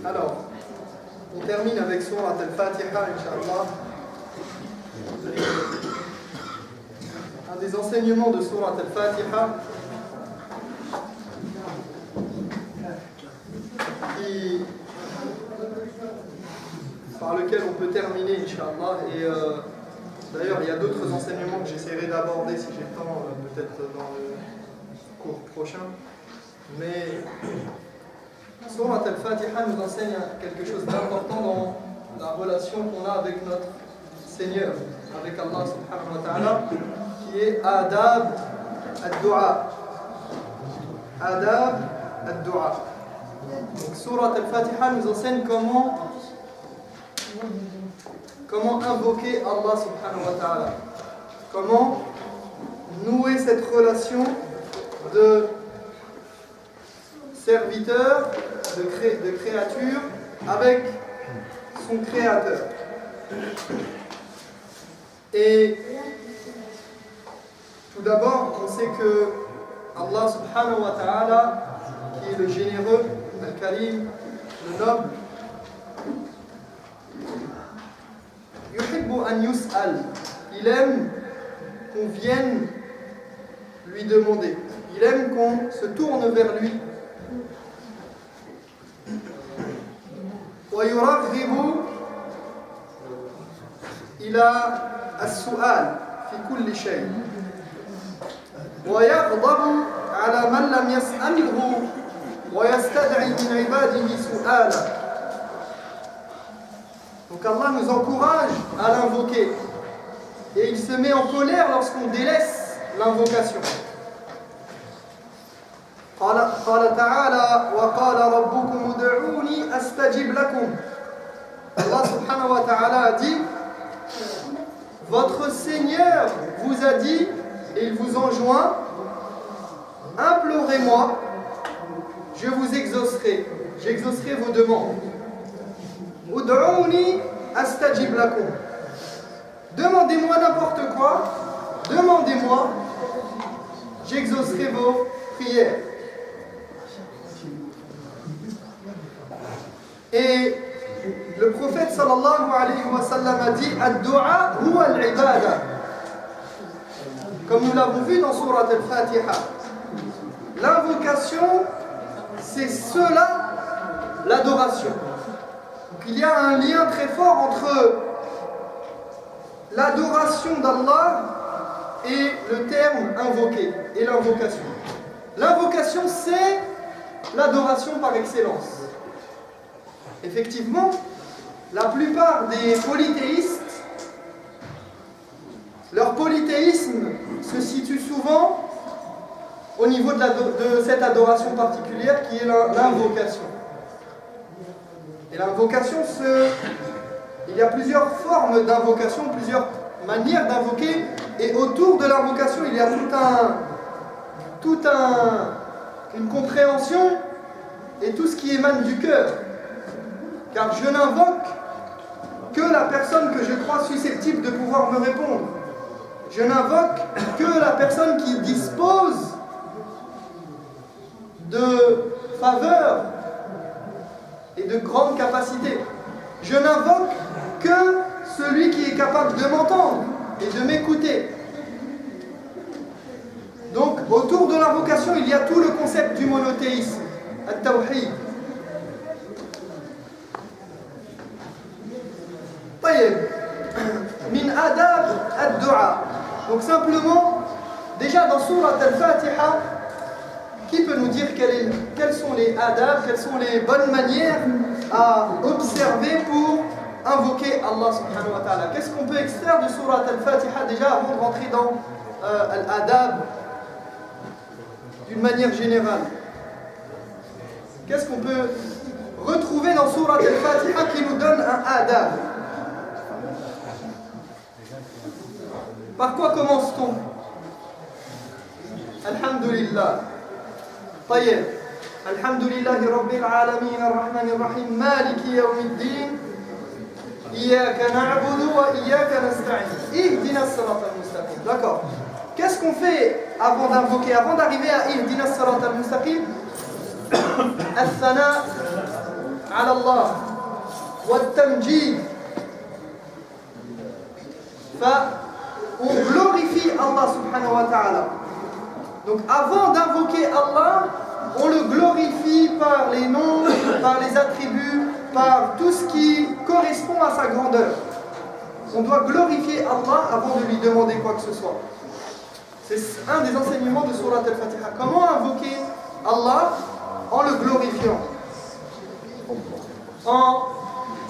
Alors, on termine avec Surat al-Fatiha, Inch'Allah. Un des enseignements de Surat al-Fatiha par lequel on peut terminer, Inch'Allah. Et d'ailleurs, il y a d'autres enseignements que j'essaierai d'aborder si j'ai le temps, peut-être dans le cours prochain. Mais Surat al-Fatiha nous enseigne quelque chose d'important dans la relation qu'on a avec notre Seigneur, avec Allah subhanahu wa ta'ala, qui est Adab ad-Du'a. Adab ad-Du'a. Donc Surat al-Fatiha nous enseigne comment invoquer Allah subhanahu wa ta'ala. Comment nouer cette relation de serviteur, de créature avec son créateur. Et tout d'abord, on sait que Allah subhanahu wa ta'ala, qui est le généreux, al-Karim, le noble, yuhibbu an yus'al, il aime qu'on vienne lui demander, il aime qu'on se tourne vers lui. ويرغب إلى السؤال في كل شيء ويغضب على من لم يسأله ويستدعي من عباده سؤالا. Donc Allah nous encourage à l'invoquer et il se met en colère lorsqu'on délaisse l'invocation. قال تعالى وقال ربكم ادعوني أستجب لكم. Allah subhanahu wa ta'ala a dit, votre Seigneur vous a dit et il vous enjoint, implorez-moi, je vous exaucerai, j'exaucerai vos demandes. Ud'ouni astajib lakum. Demandez-moi n'importe quoi, demandez-moi, j'exaucerai vos prières. Et le prophète sallallahu alayhi wa sallam a dit ad-du'a huwa al-ibada. Comme nous l'avons vu dans Surat al-Fatiha, l'invocation, c'est cela l'adoration. Donc il y a un lien très fort entre l'adoration d'Allah et le terme invoqué et l'invocation. L'invocation, c'est l'adoration par excellence. Effectivement, la plupart des polythéistes, leur polythéisme se situe souvent au niveau de cette adoration particulière qui est l'invocation. Et l'invocation, il y a plusieurs formes d'invocation, plusieurs manières d'invoquer, et autour de l'invocation, il y a une compréhension et tout ce qui émane du cœur. Car je n'invoque que la personne que je crois susceptible de pouvoir me répondre. Je n'invoque que la personne qui dispose de faveur et de grandes capacités. Je n'invoque que celui qui est capable de m'entendre et de m'écouter. Donc, autour de l'invocation, il y a tout le concept du monothéisme, at-tawhid. Min adab ad-du'a. Donc simplement, déjà dans Surat al-Fatiha, qui peut nous dire quels sont les adab, quelles sont les bonnes manières à observer pour invoquer Allah subhanahu wa ta'ala? Qu'est-ce qu'on peut extraire de Surat al-Fatiha déjà avant de rentrer dans l'adab d'une manière générale? Qu'est-ce qu'on peut retrouver dans Surat al-Fatiha qui nous donne un adab? Par quoi commence-t-on? Alhamdulillah. طيب. Alhamdulillahi Rabbil Alamin Ar-Rahmanir Rahim Maliki Yawmiddin Iyyaka na'budu wa iyyaka nasta'in Ihdina as-siratal mustaqim. D'accord. Qu'est-ce qu'on fait avant d'invoquer, avant d'arriver à Ihdina as-siratal mustaqim? Al-thana على الله والتمجيد. On glorifie Allah subhanahu wa ta'ala. Donc avant d'invoquer Allah, on le glorifie par les noms, par les attributs, par tout ce qui correspond à sa grandeur. On doit glorifier Allah avant de lui demander quoi que ce soit. C'est un des enseignements de Surat Al-Fatiha. Comment invoquer Allah en le glorifiant, en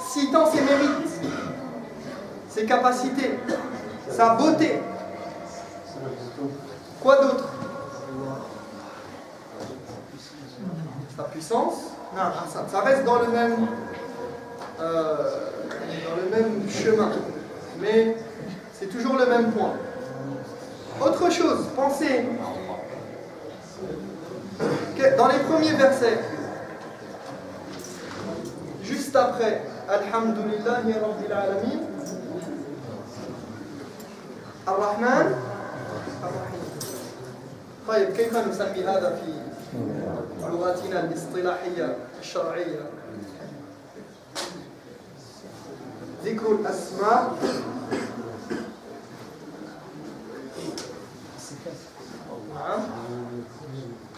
citant ses mérites, ses capacités, sa beauté. Quoi d'autre? Sa puissance. Non, ça reste dans le même chemin, mais c'est toujours le même point. Autre chose, pensez que dans les premiers versets, juste après Alhamdulillahi Rabbil Alamin, Ar-Rahman Ar-Rahim. طيب كيف نسمي هذا في لغتنا الاصطلاحية الشرعية؟ ذكر الأسماء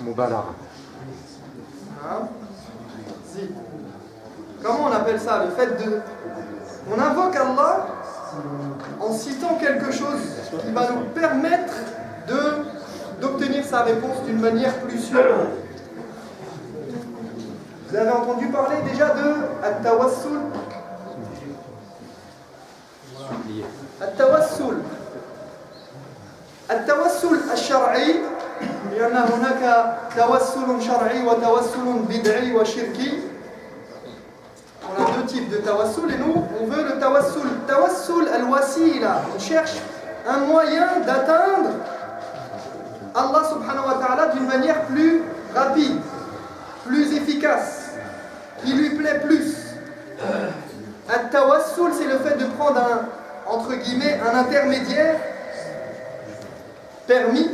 مبالغة. Comment on appelle ça? Le fait de... On invoque Allah en citant quelque chose qui va nous permettre d'obtenir sa réponse d'une manière plus sûre. Vous avez entendu parler déjà de At-Tawassul? At-Tawassul. At-Tawassul al-Shar'i, لأن هناك توسل شرعي وتوسل بدعي وشركي. On a deux types de tawassul et nous, on veut le tawassul. Tawassul al-wasila. On cherche un moyen d'atteindre Allah subhanahu wa ta'ala d'une manière plus rapide, plus efficace, qui lui plaît plus. At-tawassul, c'est le fait de prendre entre guillemets, un intermédiaire permis.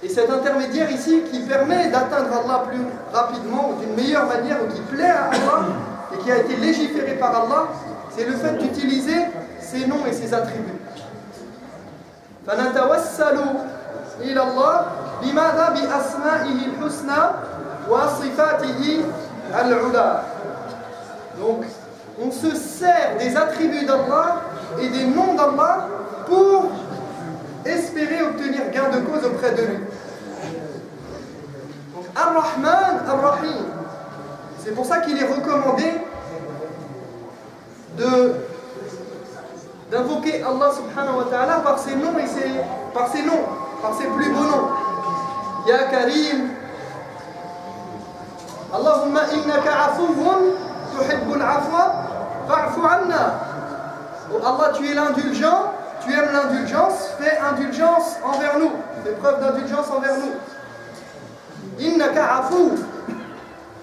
Et cet intermédiaire ici qui permet d'atteindre Allah plus rapidement ou d'une meilleure manière ou qui plaît à Allah et qui a été légiféré par Allah, c'est le fait d'utiliser ses noms et ses attributs. فَنَتَوَسَّلُ إِلَى اللَّهِ بِمَاذَا بِأَسْمَائِهِ الْحُسْنَى وَصِفَاتِهِ الْعُلَى. Donc, on se sert des attributs d'Allah et des noms d'Allah pour espérer obtenir gain de cause auprès de lui. Donc, Ar-Rahman, Ar-Rahim. C'est pour ça qu'il est recommandé d'invoquer Allah subhanahu wa ta'ala par ses noms et par ses plus beaux noms. Ya Karim, Allahumma innaka afuwun tuhibbul afwa fa'fu anna. Oh Allah, tu es l'indulgent, tu aimes l'indulgence, fais indulgence envers nous, fais preuve d'indulgence envers nous. Innaka afu,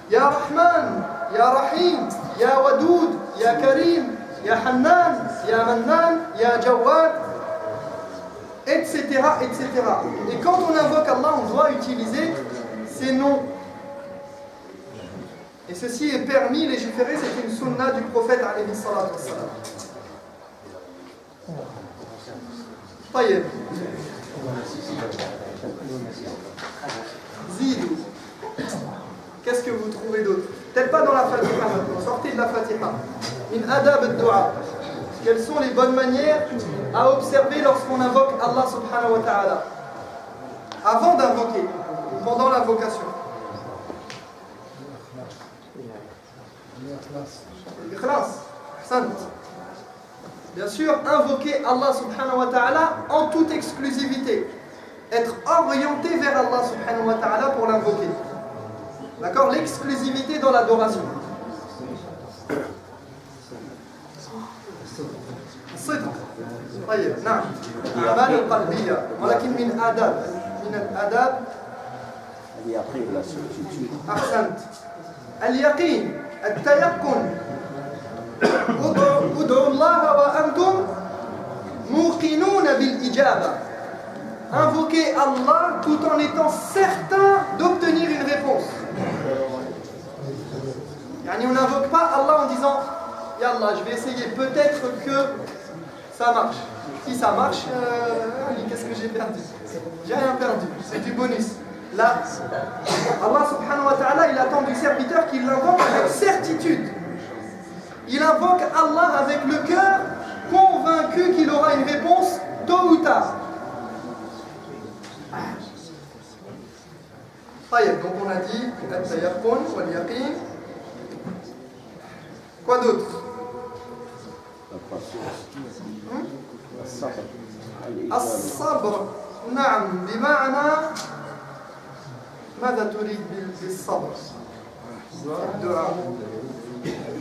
Ya Rahman, Ya Rahim, Ya Wadoud, Ya Karim, Ya Hannan, Ya Mannan, Ya Jawad, etc., etc. Et quand on invoque Allah, on doit utiliser ces noms. Et ceci est permis, légiféré, c'est une sunna du prophète alayhi salatu wassalam. طيب Zidou. Qu'est-ce que vous trouvez d'autre? Peut-être pas dans la Fatiha maintenant, sortez de la Fatiha. Min adab ad-du'a. Quelles sont les bonnes manières à observer lorsqu'on invoque Allah subhanahu wa ta'ala? Avant d'invoquer, pendant l'invocation. Ikhlas. Ahsant. Bien sûr, invoquer Allah subhanahu wa ta'ala en toute exclusivité. Être orienté vers Allah subhanahu wa ta'ala pour l'invoquer. D'accord? L'exclusivité dans l'adoration. الصدق. طيب نعم. الأعمال القلبية ولكن من الآداب اليقين. أحسنت. اليقين، التيقن. ادعوا الله وأنتم موقنون بالإجابة. Invoquer Allah tout en étant certain d'obtenir une réponse. Yani on n'invoque pas Allah en disant Yallah, je vais essayer, peut-être que ça marche. Si ça marche, qu'est-ce que j'ai perdu? J'ai rien perdu, c'est du bonus. Là, Allah subhanahu wa ta'ala, il attend du serviteur qu'il l'invoque avec certitude. Il invoque Allah avec le cœur convaincu qu'il aura une réponse tôt ou tard. Donc on a dit At-tayaqqun wal-yaqin. Quoi d'autre? الصبر نعم بمعنى ماذا تريد بالصبر؟ الدعاء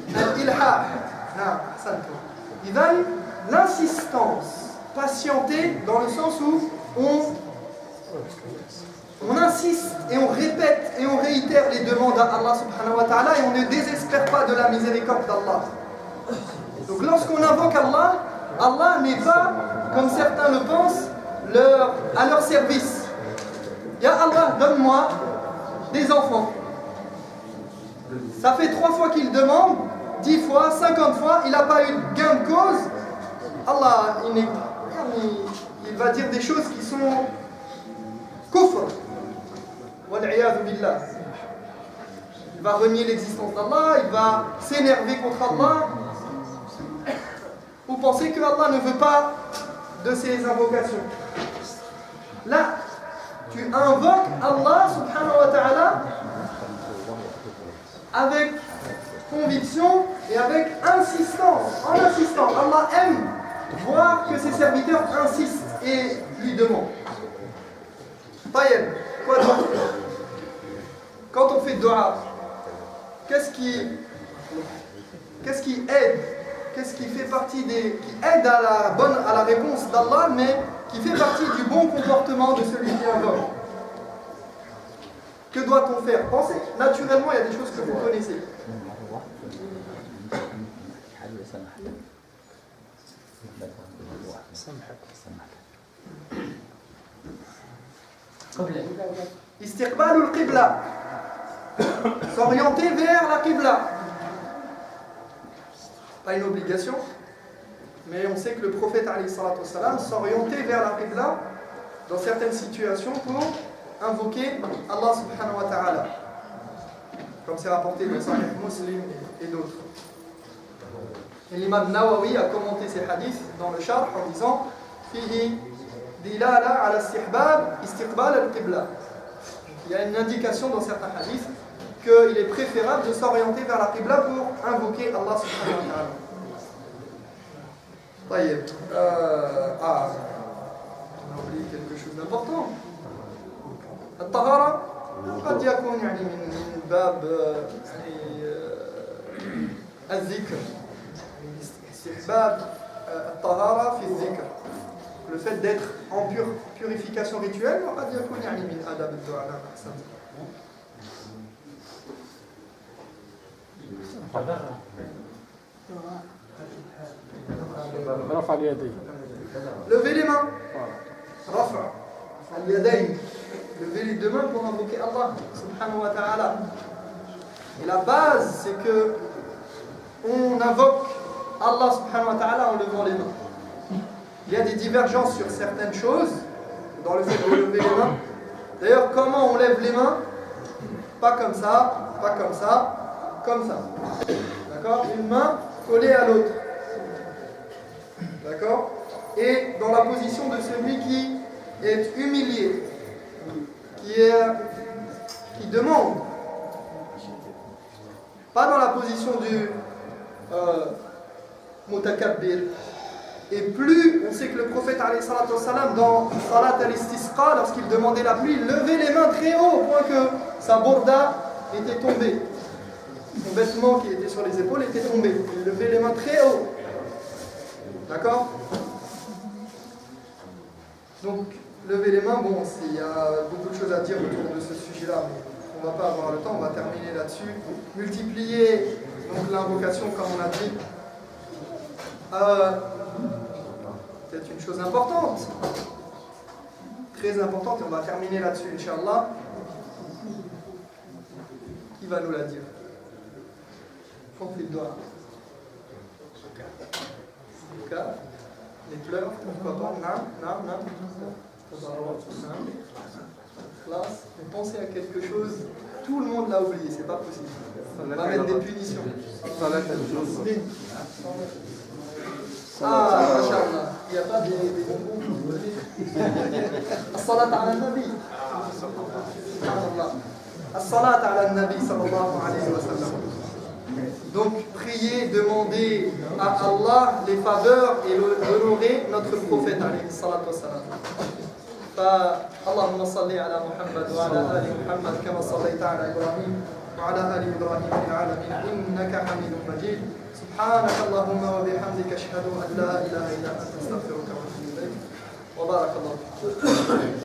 الإلحاح نعم أحسنتم. إذن l'insistance, patienter dans le sens où on insiste et on répète et on réitère les demandes à Allah subhanahu wa ta'ala et on ne désespère pas de la miséricorde d'Allah. Donc lorsqu'on invoque Allah, Allah n'est pas, comme certains le pensent, à leur service. Ya Allah, donne-moi des enfants. Ça fait 3 fois qu'il demande, 10 fois, 50 fois, il n'a pas eu gain de cause. Allah, il va dire des choses qui sont kufr. Wal'iyadhu billah. Il va renier l'existence d'Allah, il va s'énerver contre Allah. Vous pensez que Allah ne veut pas de ces invocations? Là, tu invoques Allah subhanahu wa ta'ala avec conviction et avec insistance. En insistant, Allah aime voir que ses serviteurs insistent et lui demandent. Taïeb, quoi d'autre? Quand on fait dua, qu'est-ce qui aide? Qu'est-ce qui fait partie qui aide à la réponse d'Allah, mais qui fait partie du bon comportement de celui qui invoque? Que doit-on faire? Pensez, naturellement, il y a des choses que vous connaissez. Istiqbal al-qibla, s'orienter vers la qibla. Pas une obligation, mais on sait que le prophète alayhi salatu wassalam s'orientait vers la qibla dans certaines situations pour invoquer Allah subhanahu wa ta'ala, comme c'est rapporté dans Sahih Muslim et d'autres. Et l'imam Nawawi a commenté ces hadiths dans le Sharh en disant Fihi dilala ala istihbab istiqbal al-qibla. Il y a une indication dans certains hadiths qu'il est préférable de s'orienter vers la qibla pour invoquer Allah subhanahu wa ta'ala. طيب on a oublié quelque chose d'important. الطهارة قد يكون يعني من باب الذكر. استحباب الطهارة في الذكر. Le fait d'être en purification rituelle قد يكون يعني من آداب الدعاء. Levez les mains. Rafa al-yadayn. Levez les deux mains pour invoquer Allah subhanahu wa ta'ala. Et la base, c'est que on invoque Allah subhanahu wa ta'ala en levant les mains. Il y a des divergences sur certaines choses dans le fait de lever les mains. D'ailleurs, comment on lève les mains? Pas comme ça, pas comme ça, comme ça. D'accord? Une main collée à l'autre. D'accord? Et dans la position de celui qui est humilié, qui demande. Pas dans la position du mutakabbir. Et plus, on sait que le prophète alayhi salatu wassalam, dans Salat al-Istisqa, lorsqu'il demandait la pluie, il levait les mains très haut au point que sa bourda était tombée. Son vêtement qui était sur les épaules était tombé. Il levait les mains très haut. D'accord? Donc, lever les mains, bon, il y a beaucoup de choses à dire autour de ce sujet-là, mais on ne va pas avoir le temps, on va terminer là-dessus. Multiplier donc l'invocation, comme on a dit. C'est une chose importante, très importante, et on va terminer là-dessus, Inch'Allah. Qui va nous la dire? qu'on fait le doigt. Les pleurs, pourquoi pas? Non. Classe. Mais pensez à quelque chose, tout le monde l'a oublié, c'est pas possible. On va mettre des punitions. Ah, machallah, il n'y a pas des bonbons. As-salat ala nabi. As-salat ala nabi sallallahu alayhi wa sallam. Donc, prier, demander à Allah les faveurs et honorer notre prophète alayhi salatu wa salam. فاللهم صل على محمد وعلى آل محمد كما صليت على إبراهيم وعلى آل إبراهيم في العالمين إنك حميد مجيد سبحانك اللهم وبحمدك أشهد أن لا إله إلا أنت أستغفرك وأتوب إليك وبارك الله فيك